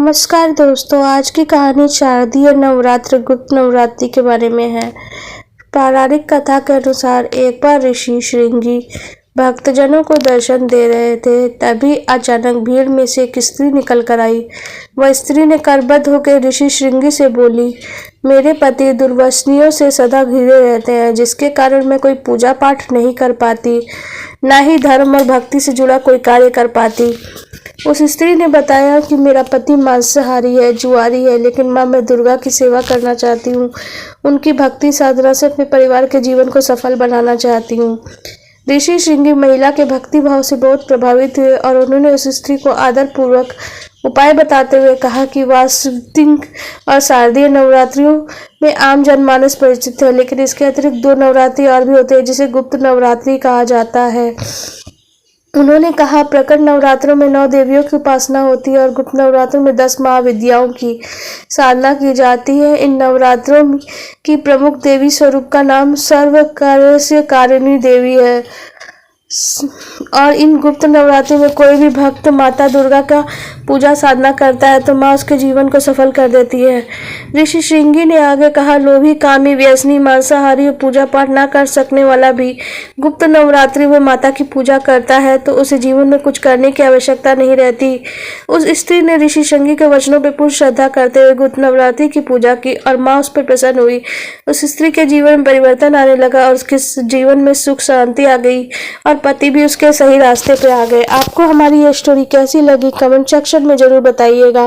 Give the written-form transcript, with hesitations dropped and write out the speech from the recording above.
नमस्कार दोस्तों, आज की कहानी शारदीय नवरात्र गुप्त नवरात्रि के बारे में है। पौराणिक कथा के अनुसार एक बार ऋषि श्रृंगी भक्तजनों को दर्शन दे रहे थे। तभी अचानक भीड़ में से एक स्त्री निकल कर आई। वह स्त्री ने करबद्ध होकर ऋषि श्रृंगी से बोली, मेरे पति दुर्व्यसनियों से सदा घिरे रहते हैं, जिसके कारण मैं कोई पूजा पाठ नहीं कर पाती, न ही धर्म और भक्ति से जुड़ा कोई कार्य कर पाती। उस स्त्री ने बताया कि मेरा पति मांसाहारी है, जुआरी है, लेकिन माँ मैं दुर्गा की सेवा करना चाहती हूँ। उनकी भक्ति साधना से अपने परिवार के जीवन को सफल बनाना चाहती हूँ। ऋषि श्रृंगी महिला के भक्ति भाव से बहुत प्रभावित हुए और उन्होंने उस स्त्री को आदर पूर्वक उपाय बताते हुए कहा कि वासंतिक और शारदीय नवरात्रियों में आम जनमानस परिचित है, लेकिन इसके अतिरिक्त 2 नवरात्रि और भी होते हैं, जिसे गुप्त नवरात्रि कहा जाता है। उन्होंने कहा, प्रकट नवरात्रों में 9 देवियों की उपासना होती है और गुप्त नवरात्रों में 10 महाविद्याओं की साधना की जाती है। इन नवरात्रों की प्रमुख देवी स्वरूप का नाम सर्व कार्यस्य कारिणी देवी है और इन गुप्त नवरात्रि में कोई भी भक्त माता दुर्गा का पूजा साधना करता है तो माँ उसके जीवन को सफल कर देती है। ऋषि श्रृंगी ने आगे कहा, लोभी, कामी, व्यसनी, मांसाहारी और पूजा पाठ न कर सकने वाला भी गुप्त नवरात्रि में माता की पूजा करता है तो उसे जीवन में कुछ करने की आवश्यकता नहीं रहती। उस स्त्री ने ऋषि श्रृंगी के वचनों पर पूर्ण श्रद्धा करते हुए गुप्त नवरात्रि की पूजा की और माँ उस पर प्रसन्न हुई। उस स्त्री के जीवन में परिवर्तन आने लगा और उसके जीवन में सुख शांति आ गई और पति भी उसके सही रास्ते पे आ गए। आपको हमारी ये स्टोरी कैसी लगी कमेंट सेक्शन में जरूर बताइएगा।